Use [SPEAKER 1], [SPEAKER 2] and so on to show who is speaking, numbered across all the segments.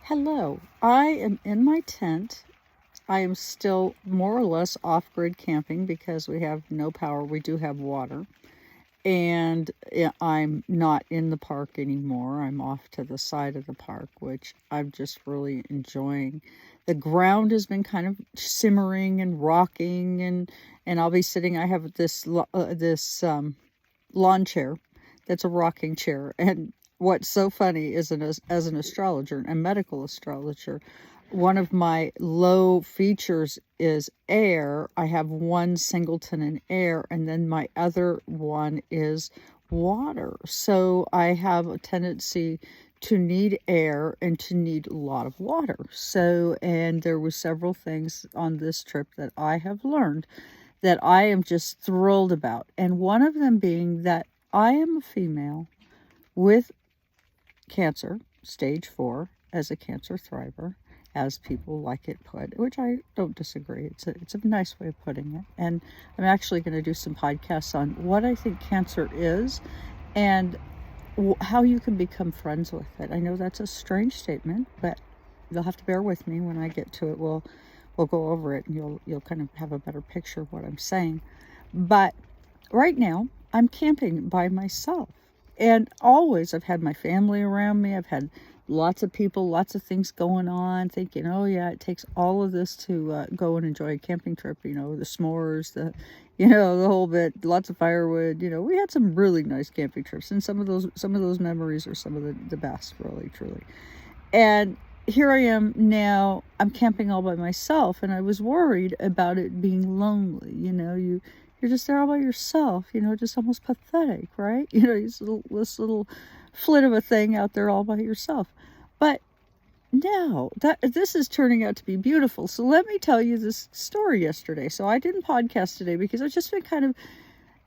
[SPEAKER 1] Hello, I am in my tent. I am still more or less off-grid camping because we have no power. We do have water. And I'm not in the park anymore. I'm off to the side of the park, which I'm just really enjoying. The ground has been kind of simmering and rocking, and I'll be sitting. I have this lawn chair that's a rocking chair. And what's so funny is, as an astrologer, a medical astrologer, one of my low features is air. I have one singleton in air, and then my other one is water. So I have a tendency to need air and to need a lot of water. So, and there were several things on this trip that I have learned that I am just thrilled about. And one of them being that I am a female with cancer, stage 4, as a cancer thriver, as people like it put, which I don't disagree. It's a nice way of putting it. And I'm actually going to do some podcasts on what I think cancer is and how you can become friends with it. I know that's a strange statement, but you'll have to bear with me. When I get to it, we'll go over it, and you'll kind of have a better picture of what I'm saying. But right now, I'm camping by myself. And always I've had my family around me. I've had lots of people, lots of things going on, thinking, oh yeah, it takes all of this to go and enjoy a camping trip. The s'mores, the whole bit, lots of firewood. We had some really nice camping trips, and some of those memories are some of the best, really, truly. And here I am now, I'm camping all by myself, and I was worried about it being lonely. You're just there all by yourself, just almost pathetic, right? This little flit of a thing out there all by yourself. But now this is turning out to be beautiful. So let me tell you this story yesterday. So I didn't podcast today because I've just been kind of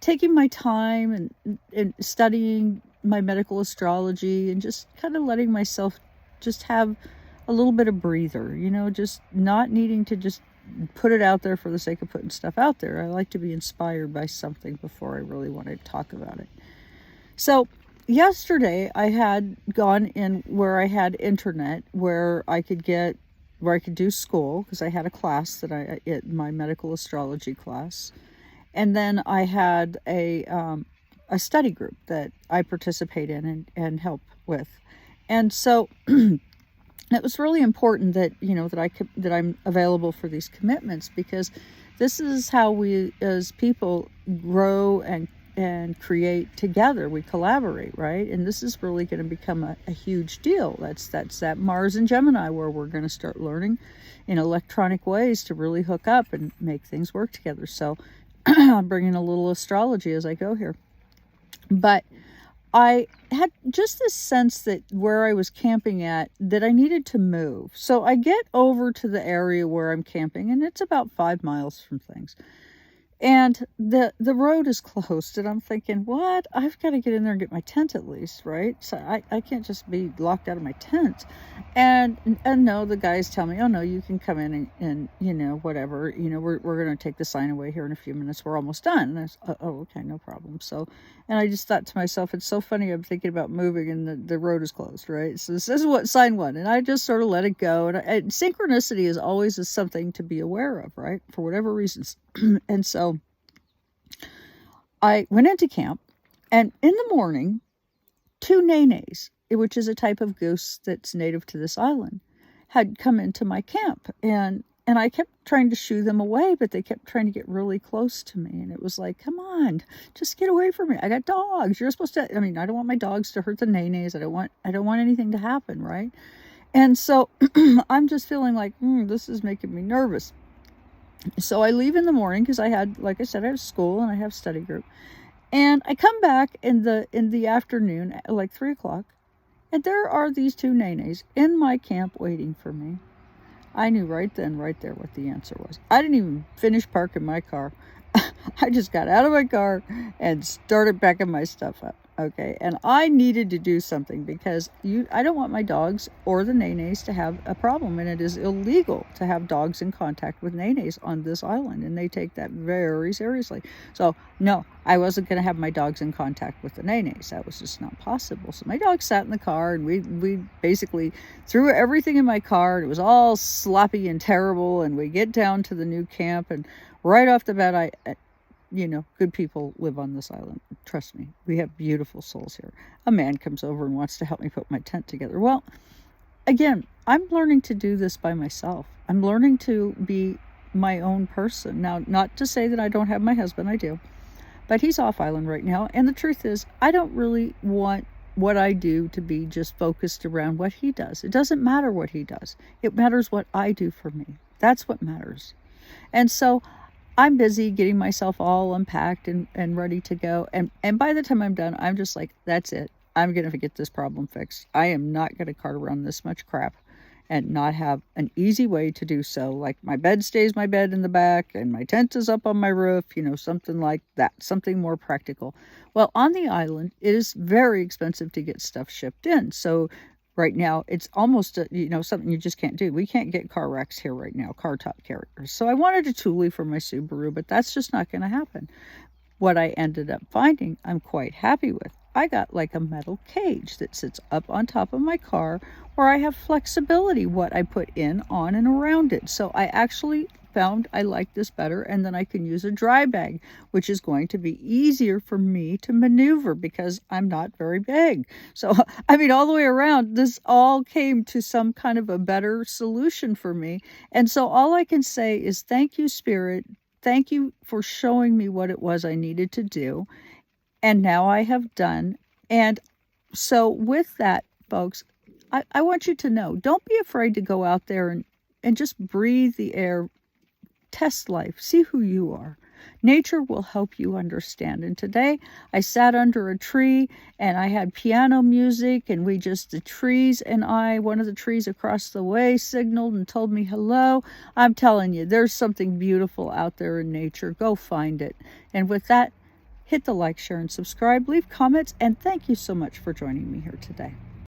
[SPEAKER 1] taking my time and studying my medical astrology, and just kind of letting myself just have a little bit of breather, just not needing to just put it out there for the sake of putting stuff out there. I like to be inspired by something before I really want to talk about it. So yesterday I had gone in where I had internet, where I could do school, because I had a class my medical astrology class. And then I had a study group that I participate in and help with. And so it was really important that that I'm available for these commitments, because this is how we as people grow and create together. We collaborate, right? And this is really going to become a huge deal. That's that Mars and Gemini, where we're going to start learning in electronic ways to really hook up and make things work together. So I'm bringing a little astrology as I go here. But I had just this sense that where I was camping at, that I needed to move. So I get over to the area where I'm camping, and it's about 5 miles from things. And the road is closed, and I'm thinking, what? I've got to get in there and get my tent at least, right? So I can't just be locked out of my tent. And no, the guys tell me, oh no, you can come in and whatever, we're going to take the sign away here in a few minutes. We're almost done. And I said, oh, okay, no problem. So, and I just thought to myself, it's so funny. I'm thinking about moving, and the road is closed, right? So this is what sign one. And I just sort of let it go. And synchronicity is always something to be aware of, right? For whatever reasons. And so I went into camp, and in the morning, 2 nenes, which is a type of goose that's native to this island, had come into my camp, and I kept trying to shoo them away, but they kept trying to get really close to me, and it was like, come on, just get away from me. I got dogs. You're supposed to, I don't want my dogs to hurt the nenes. I don't want anything to happen, right? And so I'm just feeling like, this is making me nervous. So I leave in the morning, because I had, like I said, I have school and I have study group. And I come back in the afternoon at like 3 o'clock, and there are these 2 nenes in my camp waiting for me. I knew right then, right there, what the answer was. I didn't even finish parking my car. I just got out of my car and started packing my stuff up. Okay, and I needed to do something because I don't want my dogs or the nenes to have a problem, and it is illegal to have dogs in contact with nenes on this island, and they take that very seriously. So no, I wasn't going to have my dogs in contact with the nenes. That was just not possible. So my dog sat in the car, and we basically threw everything in my car, and it was all sloppy and terrible. And we get down to the new camp, and right off the bat, good people live on this island. Trust me, we have beautiful souls here. A man comes over and wants to help me put my tent together. Well, again, I'm learning to do this by myself. I'm learning to be my own person. Now, not to say that I don't have my husband, I do. But he's off island right now. And the truth is, I don't really want what I do to be just focused around what he does. It doesn't matter what he does. It matters what I do for me. That's what matters. And so I'm busy getting myself all unpacked and ready to go. And by the time I'm done, I'm just like, that's it. I'm going to get this problem fixed. I am not going to cart around this much crap and not have an easy way to do so. Like my bed stays my bed in the back and my tent is up on my roof, something like that, something more practical. Well, on the island, it is very expensive to get stuff shipped in. So right now, it's almost, something you just can't do. We can't get car racks here right now, car top carriers. So I wanted a Thule for my Subaru, but that's just not going to happen. What I ended up finding, I'm quite happy with. I got like a metal cage that sits up on top of my car where I have flexibility what I put in, on, and around it. So I actually found I like this better, and then I can use a dry bag, which is going to be easier for me to maneuver because I'm not very big. So, all the way around, this all came to some kind of a better solution for me. And so all I can say is thank you, Spirit. Thank you for showing me what it was I needed to do. And now I have done. And so with that, folks, I want you to know, don't be afraid to go out there and just breathe the air. Test life. See who you are. Nature will help you understand. And today I sat under a tree and I had piano music, and the trees and one of the trees across the way signaled and told me hello. I'm telling you, there's something beautiful out there in nature. Go find it. And with that, hit the like, share, and subscribe. Leave comments. And thank you so much for joining me here today.